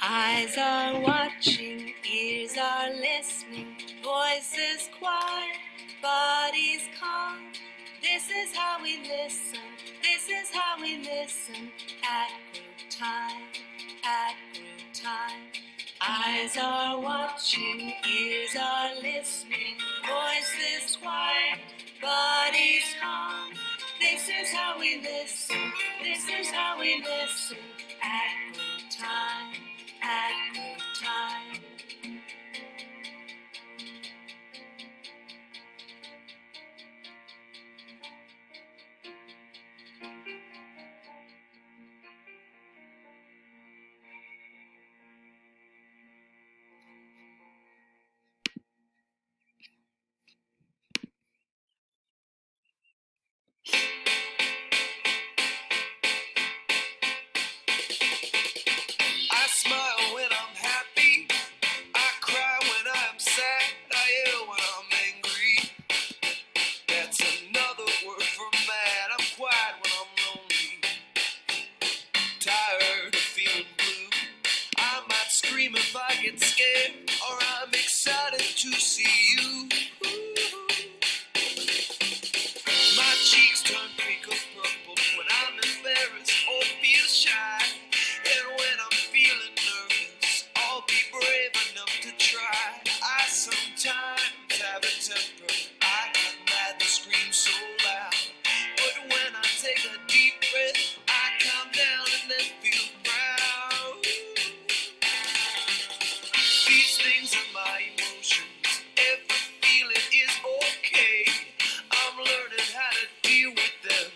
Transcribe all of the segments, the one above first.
Eyes are watching, ears are listening, voices quiet, bodies calm. This is how we listen, this is how we listen at group time, at group time. Eyes are watching, ears are listening, voices quiet, bodies calm. This is how we listen, this is how we listen at group time. At group time. I smile when I'm happy, I cry when I'm sad, I yell when I'm angry. That's another word for mad. I'm quiet when I'm lonely, tired of feeling blue. I might scream if I get scared, or I'm excited to see you. My cheeks turn pink or purple when I'm embarrassed or feel shy. And when I'm feeling nervous, I'll be brave enough to try. I sometimes have a temper, I get mad and scream so loud. But when I take a deep breath, I calm down and then feel proud. These things are my emotions, every feeling is okay. I'm learning how to deal with them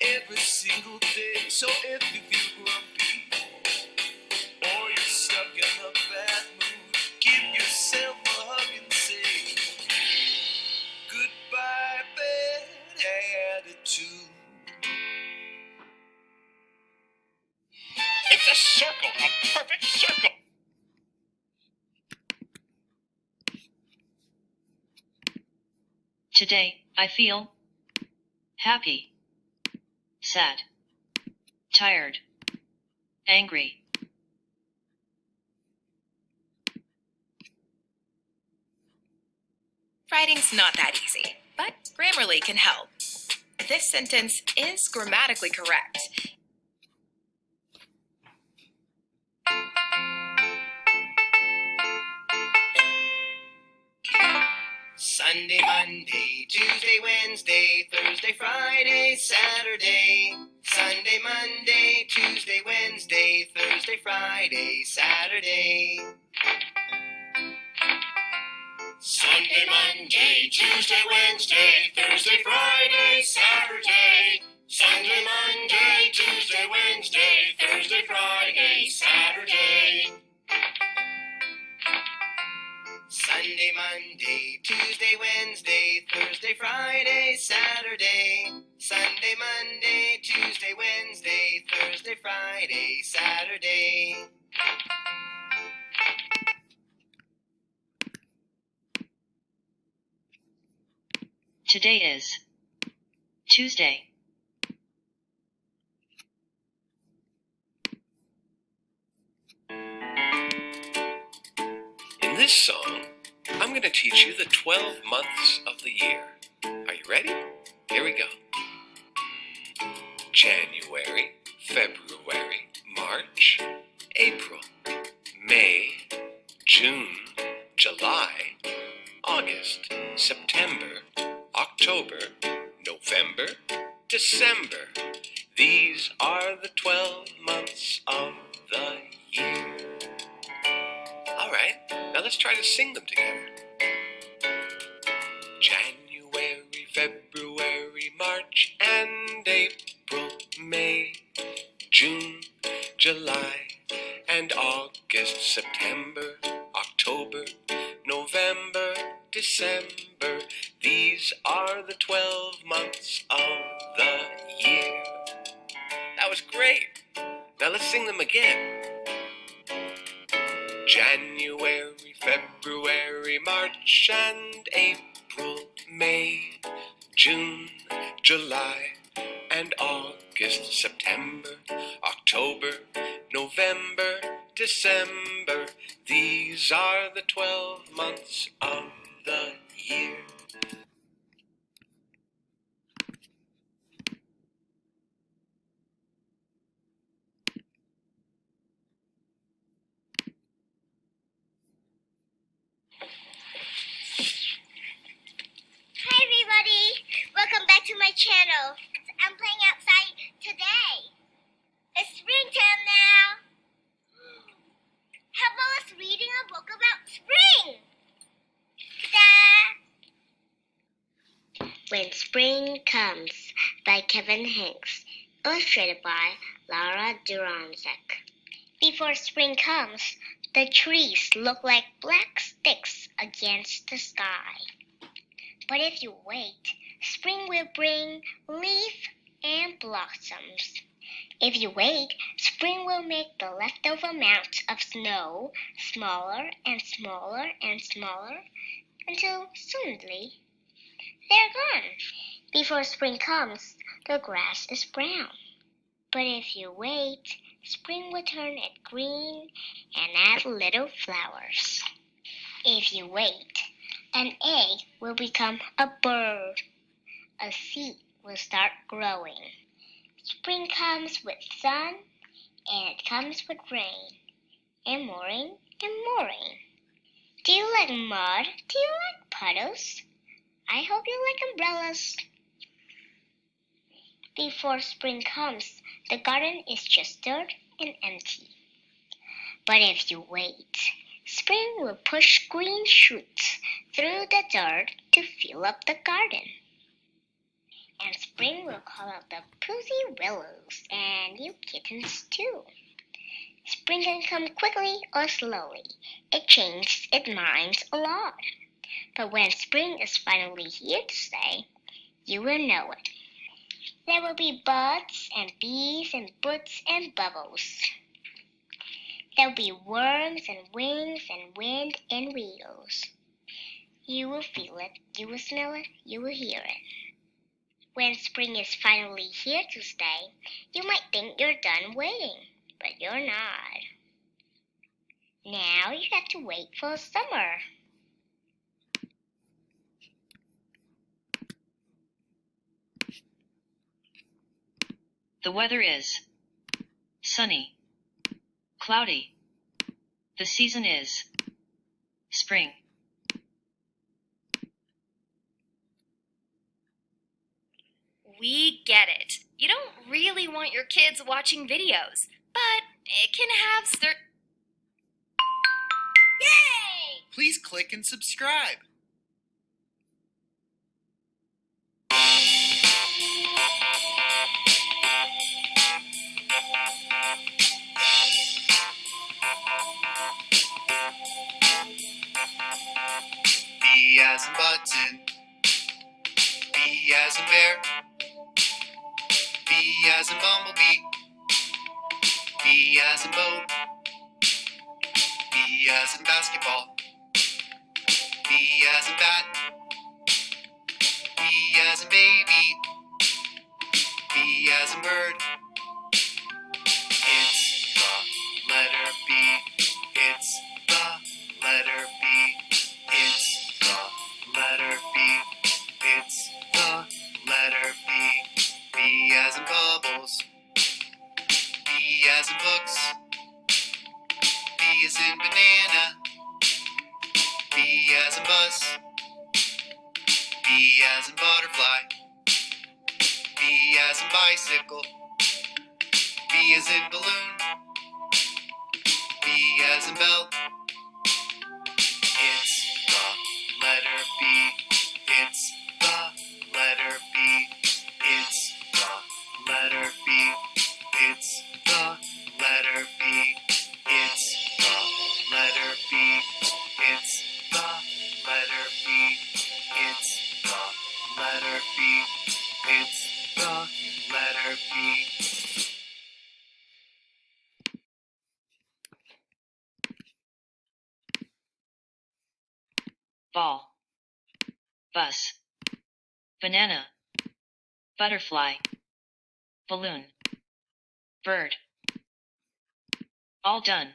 every single day. So if you feel grumpy, or you're stuck in a bad mood, give yourself a hug and say, goodbye, bad attitude. It's a circle, a perfect circle. Today, I feel happy, sad, tired, angry. Writing's not that easy, but Grammarly can help. This sentence is grammatically correct. Sunday, Monday, Tuesday, Wednesday, Thursday, Friday, Saturday. Sunday, Monday, Tuesday, Wednesday, Thursday, Friday, Saturday. Sunday, Monday, Tuesday, Wednesday, Thursday, Friday, Saturday. Sunday, Monday, Tuesday, Wednesday, Thursday, Friday, Saturday. Sunday, Monday, Tuesday, Wednesday, Thursday, Friday, Saturday. Sunday, Monday, Tuesday, Wednesday, Thursday, Friday, Saturday. Today is Tuesday. In this song, I'm going to teach you the 12 months of the year. Are you ready? Here we go. January, February, March, April, May, June, July, August, September, October, November, December. These are the 12 months of the year. All right, now let's try to sing them together. January, February, March, and April, May, June, July, and August, September, October, November, December. These are the 12 months of the year. That was great. Now let's sing them again. January, February, March and April, May, June, July and August, September, October, November, December. These are the 12 months of the year. Hi everybody! Welcome back to my channel. I'm playing outside today. It's springtime now. How about us reading a book about spring? Ta-da! When Spring Comes by Kevin Hanks. Illustrated by Laura Duranzek. Before spring comes, the trees look like black sticks against the sky. But if you wait, spring will bring leaf and blossoms. If you wait, spring will make the leftover amounts of snow smaller and smaller and smaller until suddenly they're gone. Before spring comes, the grass is brown. But if you wait, spring will turn it green and add little flowers. If you wait, an egg will become a bird. A seed will start growing. Spring comes with sun, and it comes with rain, and more rain, and more rain. Do you like mud? Do you like puddles? I hope you like umbrellas. Before spring comes, the garden is just dirt and empty. But if you wait, spring will push green shoots through the dirt to fill up the garden. And spring will call out the pussy willows and you kittens too. Spring can come quickly or slowly. It changes its minds a lot. But when spring is finally here to stay, you will know it. There will be buds and bees and boots and bubbles. There will be worms and wings and wind and wheels. You will feel it, you will smell it, you will hear it. When spring is finally here to stay, you might think you're done waiting, but you're not. Now you have to wait for summer. The weather is sunny, cloudy. The season is spring. We get it. You don't really want your kids watching videos, but it can have Yay! Please click and subscribe. B as in button, B as in bear, B as in bumblebee, B as in boat, B as in basketball, B as in bat, B as in baby, B as in bird. It's the letter B. It's the letter B. It's the letter B. It's the letter B. B as in bubbles. B as in books. B as in banana. B as in bus. B as in butterfly. B as in bicycle. B as in balloon. B as in belt. It's the letter B. It's the letter B. It's the letter B. It's the letter B. It's the letter B. It's the letter B. It's the letter B. It's the letter B. ball, bus, banana, butterfly, balloon, bird. All done.